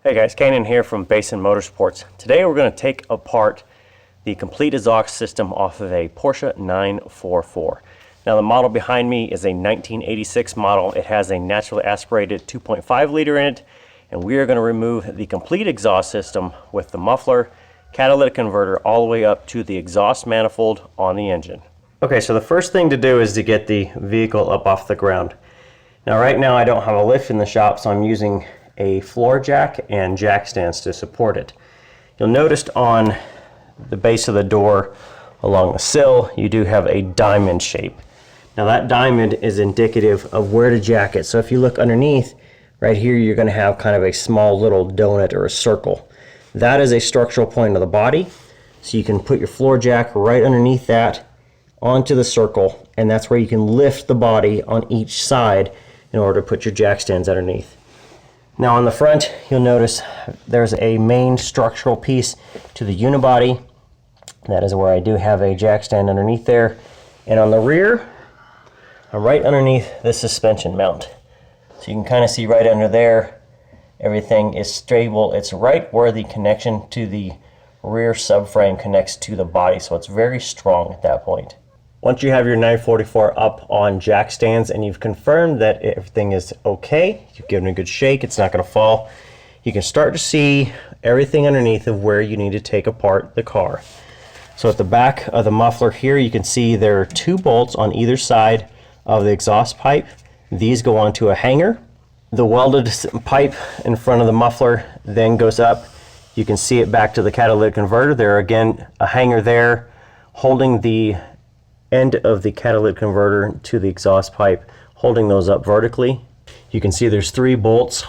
Hey guys, Canaan here from Basin Motorsports. Today we're going to take apart the complete exhaust system off of a Porsche 944. Now the model behind me is a 1986 model. It has a naturally aspirated 2.5 liter in it, and we are going to remove the complete exhaust system with the muffler, catalytic converter, all the way up to the exhaust manifold on the engine. Okay, so the first thing to do is to get the vehicle up off the ground. Now right now I don't have a lift in the shop, so I'm using a floor jack and jack stands to support it. You'll notice on the base of the door along the sill you do have a diamond shape. Now that diamond is indicative of where to jack it. So if you look underneath right here, you're going to have kind of a small little donut or a circle. That is a structural point of the body, so you can put your floor jack right underneath that onto the circle, and that's where you can lift the body on each side in order to put your jack stands underneath. Now on the front, you'll notice there's a main structural piece to the unibody. That is where I do have a jack stand underneath there. And on the rear, I'm right underneath the suspension mount. So you can kind of see right under there, everything is stable. It's right where the connection to the rear subframe connects to the body, so it's very strong at that point. Once you have your 944 up on jack stands and you've confirmed that everything is okay, you've given it a good shake, it's not going to fall, you can start to see everything underneath of where you need to take apart the car. So at the back of the muffler here, you can see there are two bolts on either side of the exhaust pipe. These go onto a hanger. The welded pipe in front of the muffler then goes up. You can see it back to the catalytic converter. There again, a hanger there holding the end of the catalytic converter to the exhaust pipe, holding those up vertically. You can see there's three bolts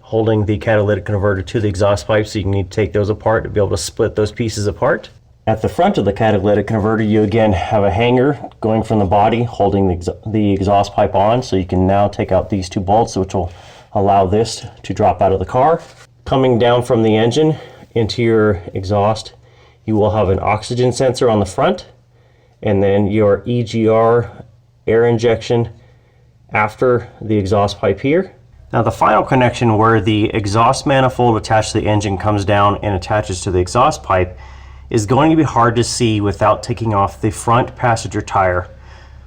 holding the catalytic converter to the exhaust pipe, so you need to take those apart to be able to split those pieces apart. At the front of the catalytic converter, you again have a hanger going from the body holding the exhaust pipe on, so you can now take out these two bolts, which will allow this to drop out of the car. Coming down from the engine into your exhaust, you will have an oxygen sensor on the front, and then your EGR air injection after the exhaust pipe here. Now the final connection where the exhaust manifold attached to the engine comes down and attaches to the exhaust pipe is going to be hard to see without taking off the front passenger tire.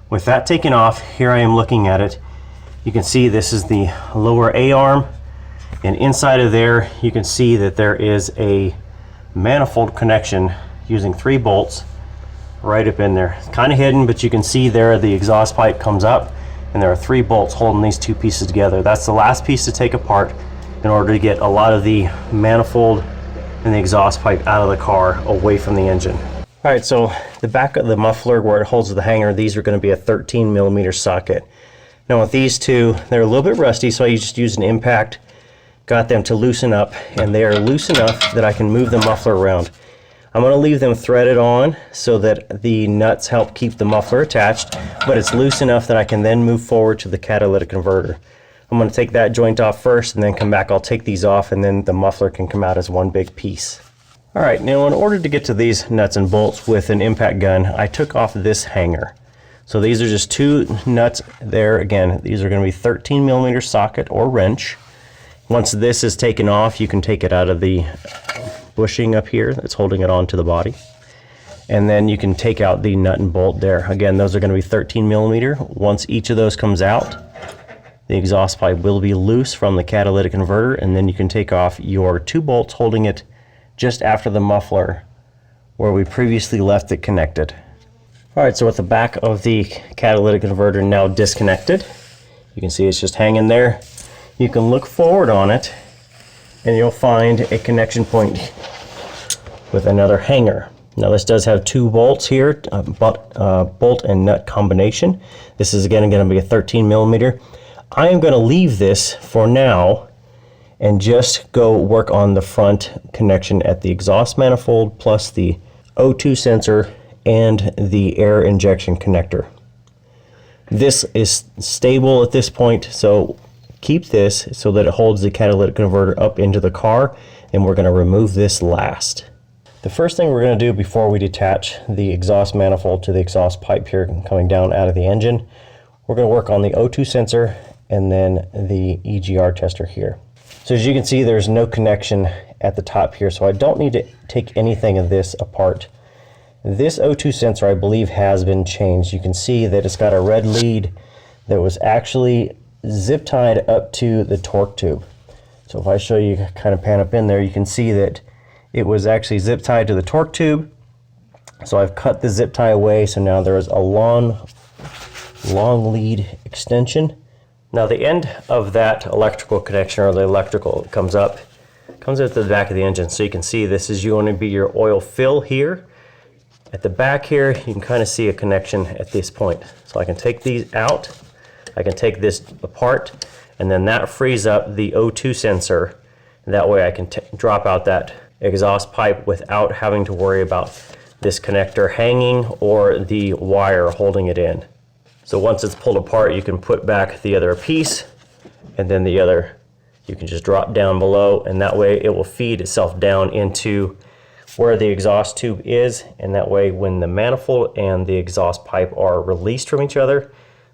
With that taken off, here I am looking at it. You can see this is the lower A-arm, and inside of there you can see that there is a manifold connection using three bolts right up in there. It's kind of hidden, but you can see there the exhaust pipe comes up and there are three bolts holding these two pieces together. That's the last piece to take apart in order to get a lot of the manifold and the exhaust pipe out of the car away from the engine. Alright, so the back of the muffler where it holds the hanger, these are going to be a 13mm socket. Now with these two, they're a little bit rusty, so I just used an impact, got them to loosen up, and they are loose enough that I can move the muffler around. I'm going to leave them threaded on so that the nuts help keep the muffler attached, but it's loose enough that I can then move forward to the catalytic converter. I'm going to take that joint off first and then come back. I'll take these off and then the muffler can come out as one big piece. Alright, now in order to get to these nuts and bolts with an impact gun, I took off this hanger. So these are just two nuts there. Again, these are going to be 13mm socket or wrench. Once this is taken off, you can take it out of the bushing up here that's holding it onto the body, and then you can take out the nut and bolt there. Again, those are going to be 13mm. Once each of those comes out, the exhaust pipe will be loose from the catalytic converter, and then you can take off your two bolts holding it just after the muffler where we previously left it connected. Alright, so with the back of the catalytic converter now disconnected, you can see it's just hanging there. You can look forward on it and you'll find a connection point with another hanger. Now this does have two bolts here, bolt and nut combination. This is again going to be a 13mm. I am going to leave this for now and just go work on the front connection at the exhaust manifold plus the O2 sensor and the air injection connector. This is stable at this point, so keep this so that it holds the catalytic converter up into the car, and we're going to remove this last. The first thing we're going to do before we detach the exhaust manifold to the exhaust pipe here coming down out of the engine, we're going to work on the O2 sensor and then the EGR tester here. So as you can see, there's no connection at the top here, so I don't need to take anything of this apart. This O2 sensor, I believe, has been changed. You can see that it's got a red lead that was actually zip tied up to the torque tube. So if I show you, kind of pan up in there, you can see that it was actually zip tied to the torque tube. So I've cut the zip tie away, so now there is a long lead extension. Now the end of that electrical connection, or the electrical, comes at the back of the engine. So you can see this is going to be your oil fill here. At the back here, you can kind of see a connection at this point. So I can take these out, I can take this apart, and then that frees up the O2 sensor. That way I can drop out that exhaust pipe without having to worry about this connector hanging or the wire holding it in. So once it's pulled apart, you can put back the other piece, and then the other you can just drop down below, and that way it will feed itself down into where the exhaust tube is, and that way when the manifold and the exhaust pipe are released from each other,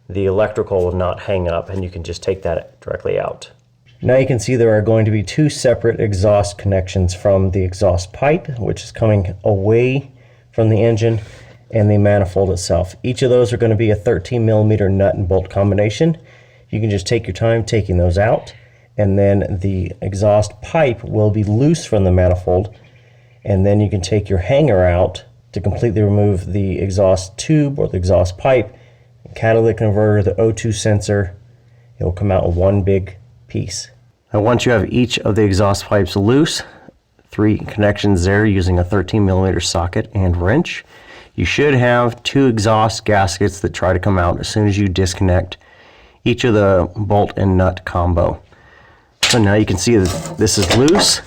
the electrical will not hang up, and you can just take that directly out. Now you can see there are going to be two separate exhaust connections from the exhaust pipe, which is coming away from the engine, and the manifold itself. Each of those are going to be a 13mm nut and bolt combination. You can just take your time taking those out, and then the exhaust pipe will be loose from the manifold, and then you can take your hanger out to completely remove the exhaust tube or the exhaust pipe, catalytic converter, the O2 sensor. It will come out in one big piece. Now once you have each of the exhaust pipes loose, 3 connections there using a 13mm socket and wrench, you should have 2 exhaust gaskets that try to come out as soon as you disconnect each of the bolt and nut combo. So now you can see that this is loose.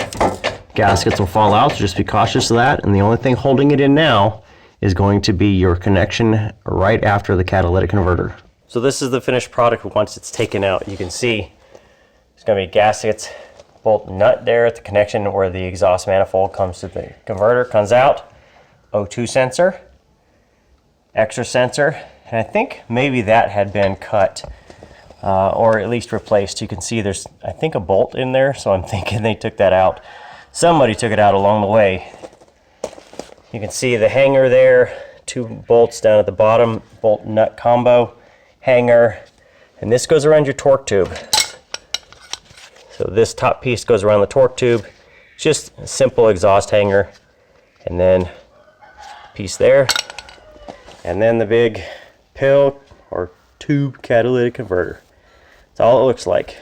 Gaskets will fall out, so just be cautious of that. And the only thing holding it in now is going to be your connection right after the catalytic converter. So this is the finished product once it's taken out. You can see there's going to be gaskets, bolt nut there at the connection where the exhaust manifold comes to the converter, comes out, O2 sensor, extra sensor, and I think maybe that had been cut or at least replaced. You can see there's, I think, a bolt in there, so I'm thinking they took that out. Somebody took it out along the way. You can see the hanger there, 2 bolts down at the bottom, bolt nut combo, hanger, and this goes around your torque tube. So this top piece goes around the torque tube, just a simple exhaust hanger, and then piece there, and then the big pill or tube catalytic converter. That's all it looks like.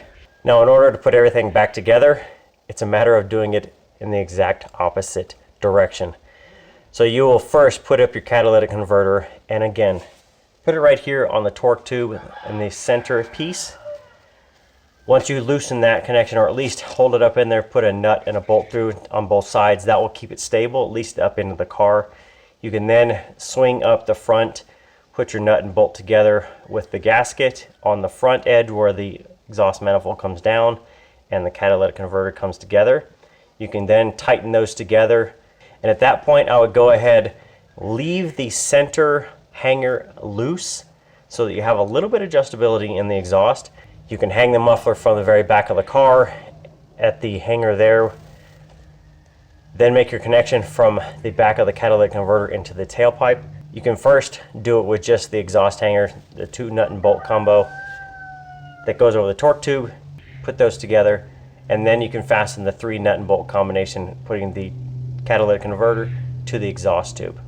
Now in order to put everything back together, it's a matter of doing it in the exact opposite direction. So you will first put up your catalytic converter, and again, put it right here on the torque tube in the center piece. Once you loosen that connection, or at least hold it up in there, put a nut and a bolt through on both sides. That will keep it stable, at least up into the car. You can then swing up the front, put your nut and bolt together with the gasket on the front edge where the exhaust manifold comes down and the catalytic converter comes together. You can then tighten those together, and at that point I would go ahead, leave the center hanger loose so that you have a little bit of adjustability in the exhaust. You can hang the muffler from the very back of the car at the hanger there, then make your connection from the back of the catalytic converter into the tailpipe. You can first do it with just the exhaust hanger, the 2 nut and bolt combo that goes over the torque tube, put those together, and then you can fasten the 3 nut and bolt combination, putting the catalytic converter to the exhaust tube.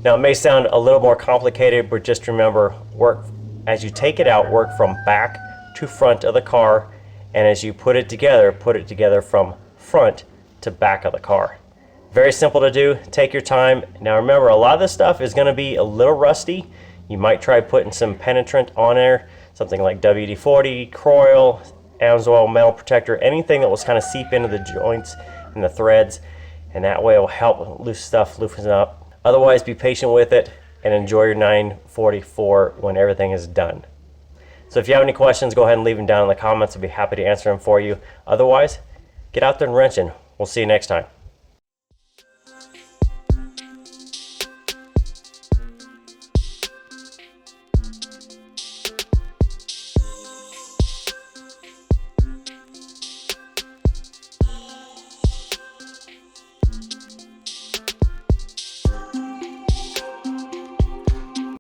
Now it may sound a little more complicated, but just remember, work as you take it out, work from back to front of the car, and as you put it together from front to back of the car. Very simple to do. Take your time. Now remember, a lot of this stuff is going to be a little rusty. You might try putting some penetrant on there, something like WD-40, Croil, Amsoil metal protector, anything that will kind of seep into the joints and the threads, and that way it will help loosen up. Otherwise, be patient with it and enjoy your 944 when everything is done. So if you have any questions, go ahead and leave them down in the comments. I'll be happy to answer them for you. Otherwise, get out there and wrench in. We'll see you next time.